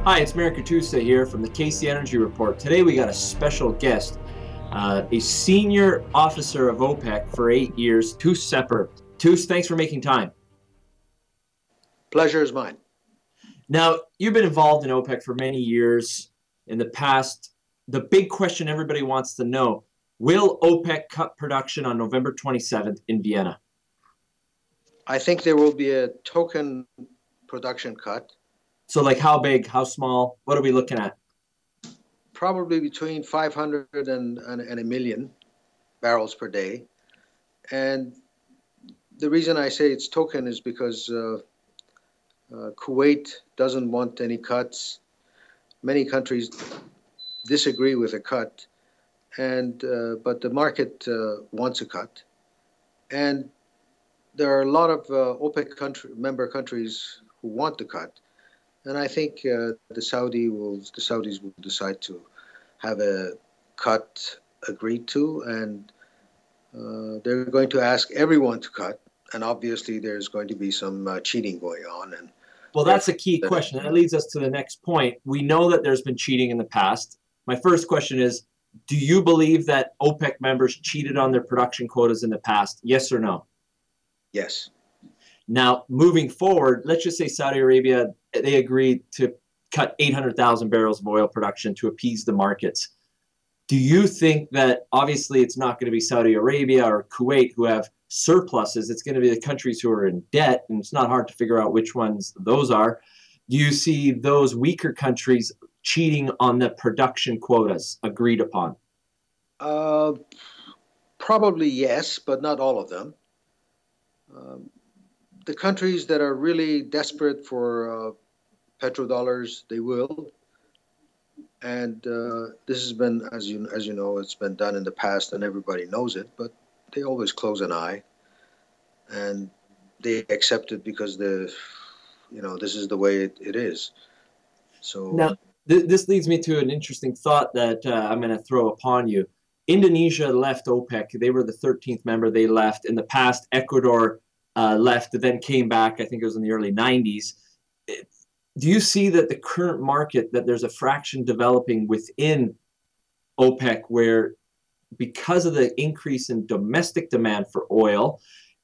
Hi, it's Marin Katusa here from the Casey Energy Report. Today we got a special guest, a senior officer of OPEC for 8 years, Touss Sepehr. Touss, thanks for making time. Pleasure is mine. Now, you've been involved in OPEC for many years. In the past, the big question everybody wants to know, will OPEC cut production on November 27th in Vienna? I think there will be a token production cut, So like how big, how small, what are we looking at? probably between 500 and a million barrels per day. And the reason I say it's token is because Kuwait doesn't want any cuts. Many countries disagree with a cut, and but the market wants a cut. And there are a lot of member countries who want the cut. And I think the Saudis will decide to have a cut agreed to, and they're going to ask everyone to cut. And obviously, there's going to be some cheating going on, and Well, that's a therefore, key question. That leads us to the next point. We know that there's been cheating in the past. My first question is, do you believe that OPEC members cheated on their production quotas in the past? Yes or no? yes, Now, moving forward, let's just say Saudi Arabia, they agreed to cut 800,000 barrels of oil production to appease the markets. Do you think that obviously it's not going to be Saudi Arabia or Kuwait who have surpluses? It's going to be the countries who are in debt, and it's not hard to figure out which ones those are. Do you see those weaker countries cheating on the production quotas agreed upon? uh, probably yes, but not all of them. Um, the countries that are really desperate for petrodollars, they will. And this has been, as you know, it's been done in the past, and everybody knows it. But they always close an eye, and they accept it because this is the way it is. So Now, this leads me to an interesting thought that I'm going to throw upon you. Indonesia left OPEC. They were the 13th member. They left. In the past, Ecuador left, then came back. I think it was in the early 90s. Do you see that the current market, that there's a fraction developing within OPEC where because of the increase in domestic demand for oil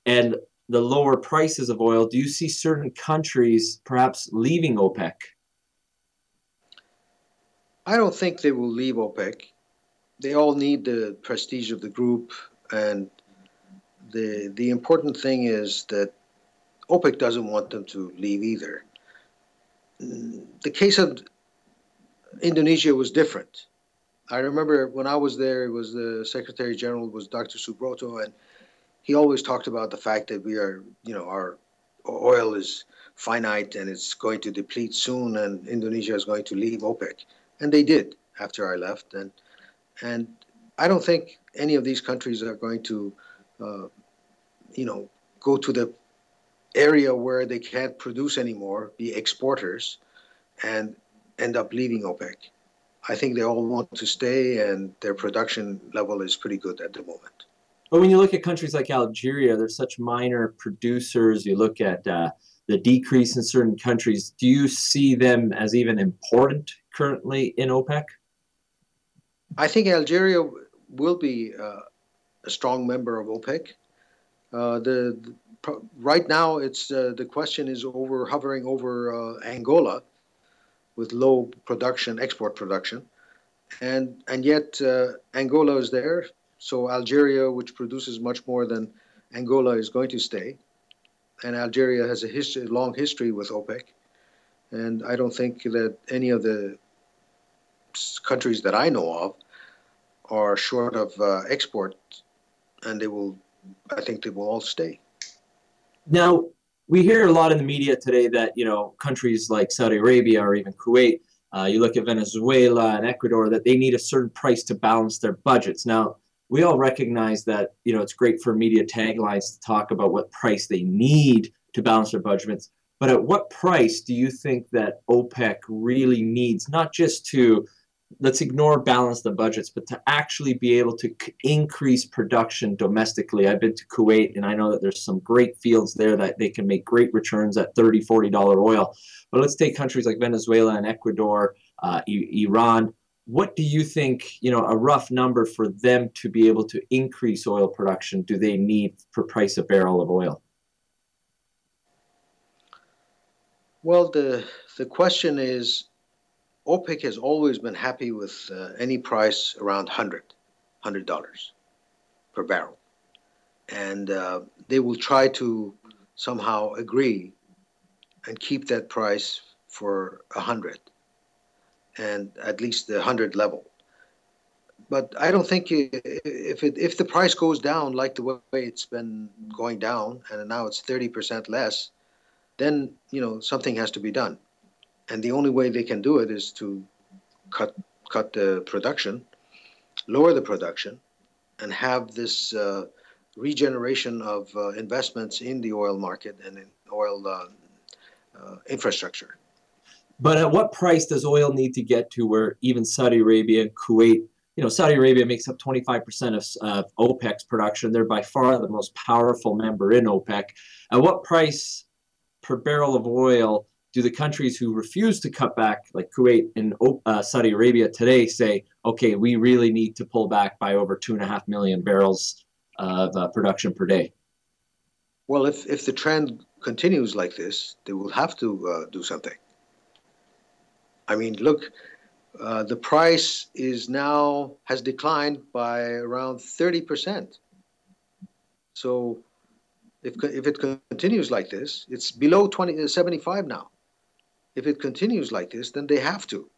and the lower prices of oil, do you see certain countries perhaps leaving OPEC? I don't think they will leave OPEC. They all need the prestige of the group, and the important thing is that OPEC doesn't want them to leave either. The case of Indonesia was different. I remember when I was there, it was the Secretary General was Dr. Subroto, and he always talked about the fact that our oil is finite and it's going to deplete soon, and Indonesia is going to leave OPEC, and they did after I left, and I don't think any of these countries are going to, uh, go to the area where they can't produce anymore, be exporters, and end up leaving OPEC. I think they all want to stay, and their production level is pretty good at the moment. But when you look at countries like Algeria, they're such minor producers. You look at the decrease in certain countries. Do you see them as even important currently in OPEC? I think Algeria will be a strong member of OPEC. Right now, it's the question is hovering over Angola with low production, export production, and yet Angola is there. So Algeria, which produces much more than Angola, is going to stay. And Algeria has a long history with OPEC. And I don't think that any of the countries that I know of are short of export, and I think they will all stay. Now, we hear a lot in the media today that, countries like Saudi Arabia or even Kuwait, you look at Venezuela and Ecuador, that they need a certain price to balance their budgets. Now, we all recognize that, it's great for media taglines to talk about what price they need to balance their budgets. But at what price do you think that OPEC really needs, not just to let's ignore balance the budgets, but to actually be able to increase production domestically. I've been to Kuwait, and I know that there's some great fields there that they can make great returns at $30, $40 oil. But let's take countries like Venezuela and Ecuador, Iran. What do you think, a rough number for them to be able to increase oil production do they need per price a barrel of oil? Well, the question is, OPEC has always been happy with any price around $100 per barrel. And they will try to somehow agree and keep that price for 100 and at least the 100 level. But I don't think if the price goes down like the way it's been going down, and now it's 30% less, then something has to be done. And the only way they can do it is to cut the production, lower the production, and have this regeneration of investments in the oil market and in oil infrastructure. But at what price does oil need to get to where even Saudi Arabia and Kuwait, Saudi Arabia makes up 25% of OPEC's production. They're by far the most powerful member in OPEC. At what price per barrel of oil do the countries who refuse to cut back, like Kuwait and Saudi Arabia today, say, okay, we really need to pull back by over 2.5 million barrels of production per day? Well, if the trend continues like this, they will have to do something. I mean, look, the price has declined by around 30%. So if it continues like this, it's below 75 now. If it continues like this, then they have to.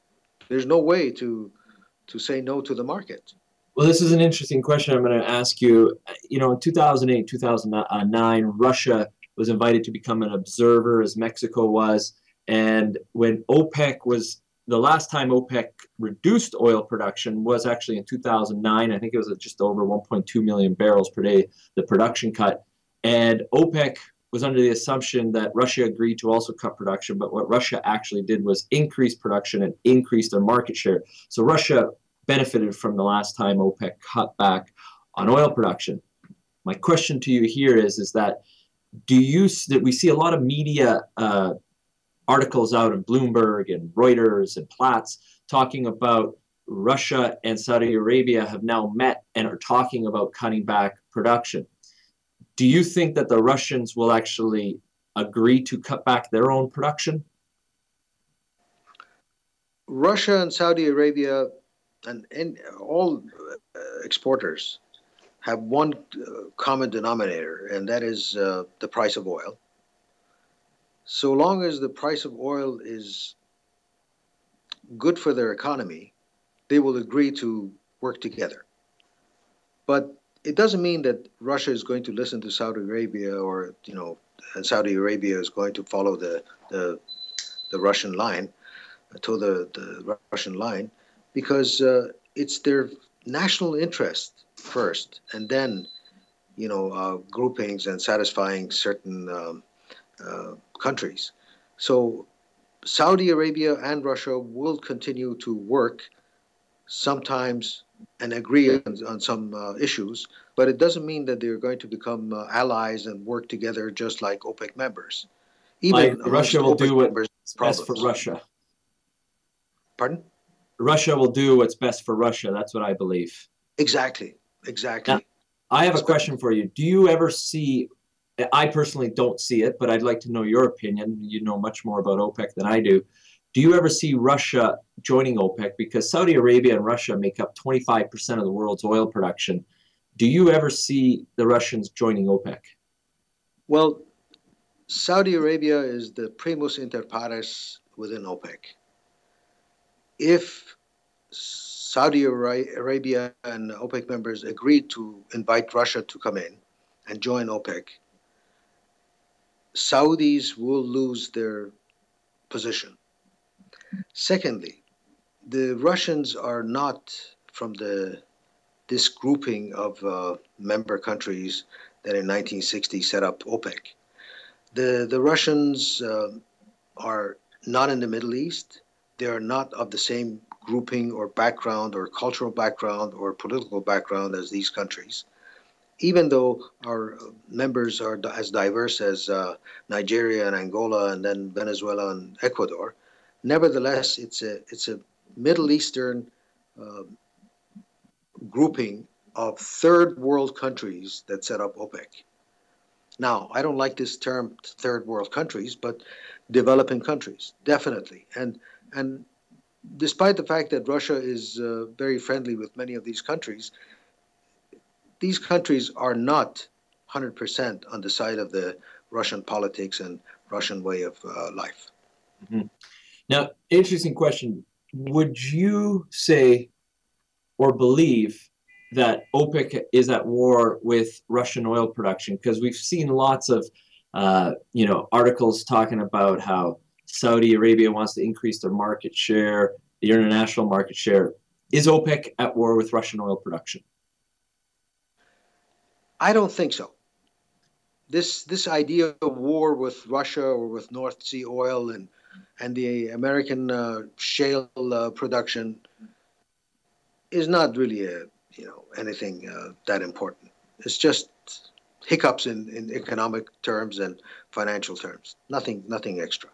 There's no way to say no to the market. Well, this is an interesting question I'm going to ask you. In 2008, 2009, Russia was invited to become an observer, as Mexico was. And when the last time OPEC reduced oil production was actually in 2009. I think it was just over 1.2 million barrels per day, the production cut. And OPEC was under the assumption that Russia agreed to also cut production, but what Russia actually did was increase production and increase their market share. So Russia benefited from the last time OPEC cut back on oil production. My question to you here is that we see a lot of media articles out of Bloomberg and Reuters and Platts talking about Russia and Saudi Arabia have now met and are talking about cutting back production. Do you think that the Russians will actually agree to cut back their own production? Russia and Saudi Arabia and all exporters have one common denominator, and that is the price of oil. So long as the price of oil is good for their economy, they will agree to work together. But it doesn't mean that Russia is going to listen to Saudi Arabia, or and Saudi Arabia is going to follow the Russian line, the Russian line, because it's their national interest first, and then groupings and satisfying certain countries. So Saudi Arabia and Russia will continue to work sometimes and agree on some issues, but it doesn't mean that they're going to become allies and work together just like OPEC members. Even Russia will do what's best for Russia. Pardon? Russia will do what's best for Russia. That's what I believe. Exactly. Now, I have a question for you. Do you ever see, I personally don't see it, but I'd like to know your opinion. You know much more about OPEC than I do. Do you ever see Russia joining OPEC? Because Saudi Arabia and Russia make up 25% of the world's oil production. Do you ever see the Russians joining OPEC? Well, Saudi Arabia is the primus inter pares within OPEC. If Saudi Arabia and OPEC members agree to invite Russia to come in and join OPEC, Saudis will lose their position. Secondly, the Russians are not from this grouping of member countries that in 1960 set up OPEC. The Russians are not in the Middle East. They are not of the same grouping or background or cultural background or political background as these countries, even though our members are as diverse as Nigeria and Angola and then Venezuela and Ecuador. Nevertheless, it's a Middle Eastern uh, grouping of third world countries that set up OPEC. Now, I don't like this term third world countries, but developing countries, definitely. And despite the fact that Russia is very friendly with many of these countries are not 100% on the side of the Russian politics and Russian way of life. Mm-hmm. Now, interesting question. Would you say or believe that OPEC is at war with Russian oil production? Because we've seen lots of, articles talking about how Saudi Arabia wants to increase their market share, the international market share. Is OPEC at war with Russian oil production? I don't think so. This idea of war with Russia or with North Sea oil and the American shale production is not really anything that important. It's just hiccups in economic terms and financial terms. Nothing extra.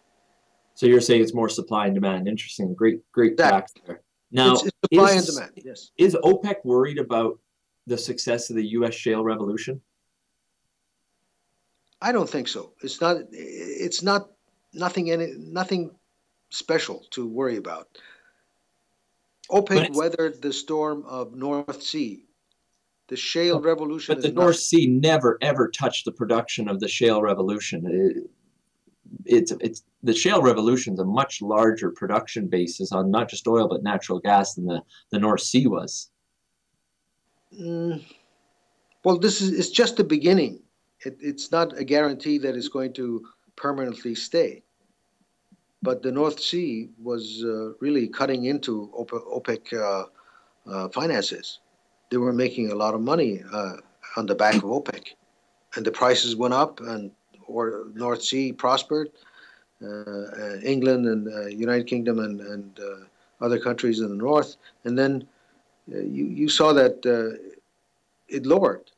So you're saying it's more supply and demand. Interesting. Great facts Exactly. there. It's Now, supply and demand. Yes. is OPEC worried about the success of the U.S. shale revolution? I don't think so. It's not nothing special to worry about. But OPEC it's weathered the storm of North Sea. The shale but revolution is the North nothing. Sea never ever touched the production of the shale revolution. It's the shale revolution is a much larger production basis on not just oil but natural gas than the North Sea was. Mm, well, this is it's just the beginning. It's not a guarantee that it's going to permanently stay. But the North Sea was really cutting into OPEC finances. They were making a lot of money on the back of OPEC, and the prices went up, and or North Sea prospered. England and United Kingdom and other countries in the north, and then you saw that it lowered.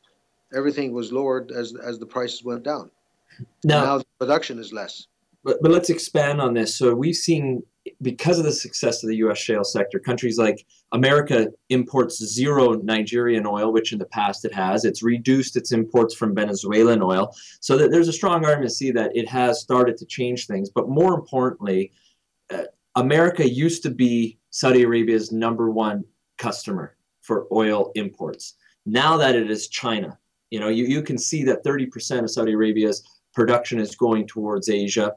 Everything was lowered as the prices went down, and Now, now the production is less. but let's expand on this. So we've seen, because of the success of the U.S. shale sector, countries like America imports zero Nigerian oil, which in the past it has. It's reduced its imports from Venezuelan oil. So that there's a strong argument to see that it has started to change things. But more importantly, uh, America used to be Saudi Arabia's number one customer for oil imports. Now that it is China, you can see that 30% of Saudi Arabia's production is going towards Asia.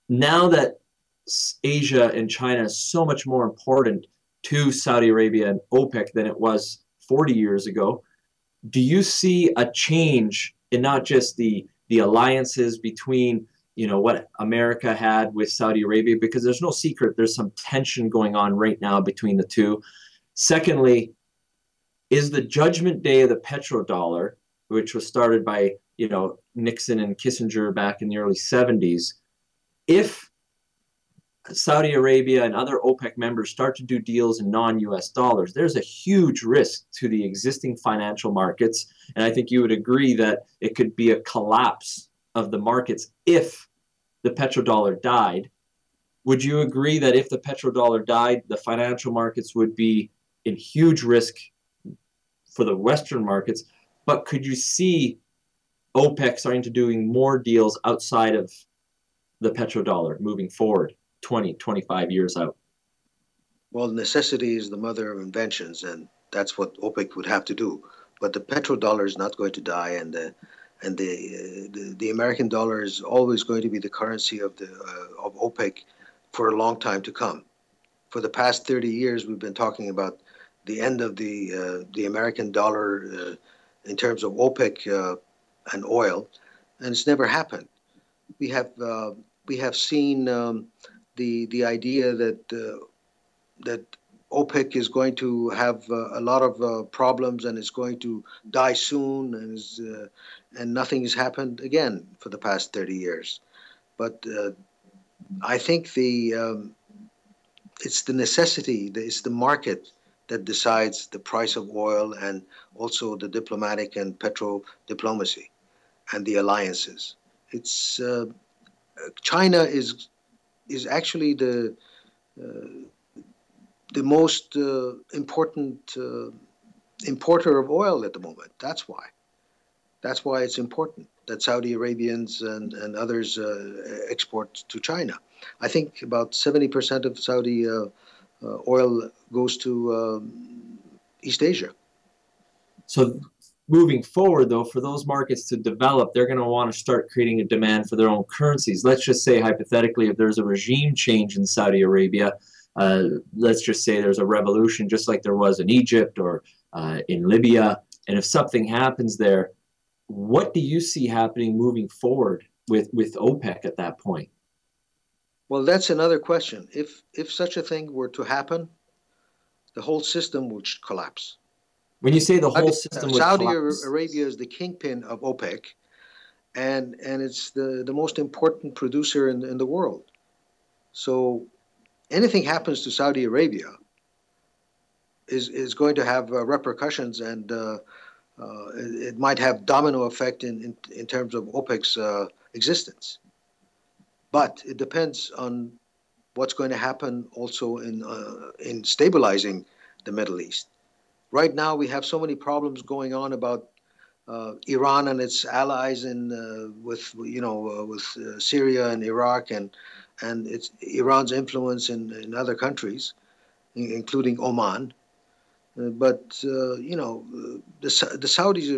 Now that Asia and China is so much more important to Saudi Arabia and OPEC than it was 40 years ago, do you see a change in not just the alliances between what America had with Saudi Arabia, because there's no secret there's some tension going on right now between the two. Secondly, is the judgment day of the petrodollar, which was started by Nixon and Kissinger back in the early 70s, if Saudi Arabia and other OPEC members start to do deals in non-US dollars, there's a huge risk to the existing financial markets. And I think you would agree that it could be a collapse of the markets if the petrodollar died. Would you agree that if the petrodollar died, the financial markets would be in huge risk for the Western markets? But could you see OPEC starting to doing more deals outside of the petrodollar moving forward 20, 25 years out? Well, necessity is the mother of inventions, and that's what OPEC would have to do. But the petrodollar is not going to die, and the American dollar is always going to be the currency of OPEC for a long time to come. For the past 30 years, we've been talking about the end of the American dollar in terms of OPEC and oil, and it's never happened. We have we have seen the idea that OPEC is going to have a lot of problems and is going to die soon, and nothing has happened again for the past 30 years. But I think it's the necessity, it's the market that decides the price of oil and also the diplomatic and petro diplomacy and the alliances. It's China is actually the most important importer of oil at the moment. That's why. That's why it's important that Saudi Arabians and others export to China. I think about 70% of Saudi oil goes to East Asia. So moving forward, though, for those markets to develop, they're going to want to start creating a demand for their own currencies. Let's just say, hypothetically, if there's a regime change in Saudi Arabia, let's just say there's a revolution just like there was in Egypt or in Libya, and if something happens there, what do you see happening moving forward with OPEC at that point? Well, that's another question. If such a thing were to happen, the whole system would collapse. When you say the whole system would Saudi collapse, Arabia is the kingpin of OPEC, and it's the most important producer in the world. So anything happens to Saudi Arabia is going to have repercussions, and it might have domino effect in terms of OPEC's existence. But it depends on what's going to happen also in stabilizing the Middle East. Right now, we have so many problems going on about Iran and its allies with Syria and Iraq and its Iran's influence in other countries, including Oman. But the Saudis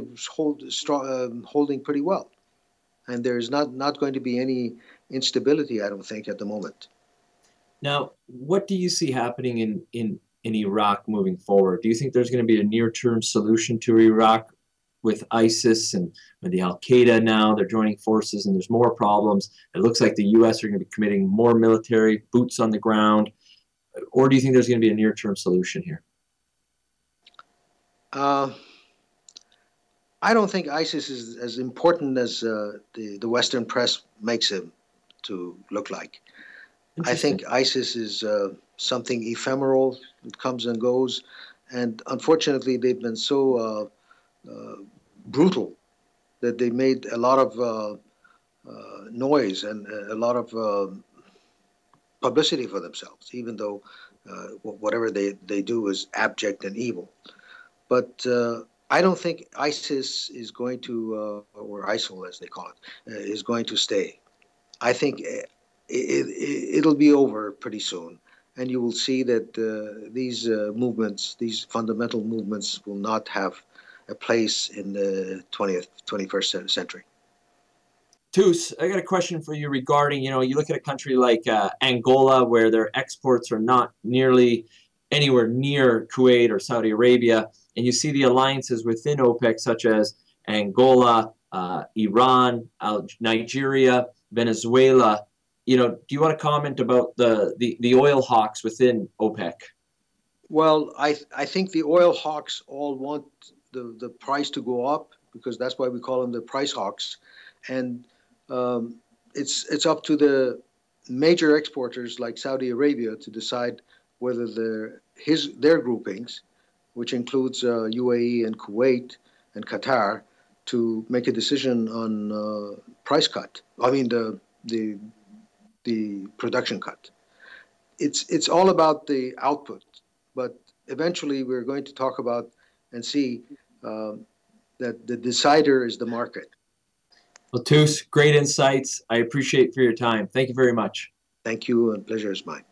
are holding pretty well, and there's not going to be any instability, I don't think, at the moment. now, what do you see happening in Iraq moving forward? Do you think there's going to be a near-term solution to Iraq with ISIS and with the Al-Qaeda now? They're joining forces and there's more problems. It looks like the U.S. are going to be committing more military, boots on the ground. Or do you think there's going to be a near-term solution here? I don't think ISIS is as important as the Western press makes him to look like. I think ISIS is something ephemeral. It comes and goes. And unfortunately, they've been so brutal that they made a lot of noise and a lot of publicity for themselves, even though whatever they do is abject and evil. But I don't think ISIS is going to, or ISIL as they call it, is going to stay. I think it'll be over pretty soon. And you will see that these movements, these fundamental movements, will not have a place in the 21st century. Touss, I got a question for you regarding, you look at a country like Angola, where their exports are not nearly anywhere near Kuwait or Saudi Arabia, and you see the alliances within OPEC, such as Angola, Iran, Nigeria, Venezuela. Do you want to comment about the oil hawks within OPEC? Well, I think the oil hawks all want the price to go up, because that's why we call them the price hawks. And it's up to the major exporters like Saudi Arabia to decide whether their groupings, which includes UAE and Kuwait and Qatar, to make a decision on price cut. I mean the production cut. It's all about the output, but eventually we're going to talk about and see that the decider is the market. Well, Touss, great insights. I appreciate for your time. Thank you very much. Thank you, and pleasure is mine.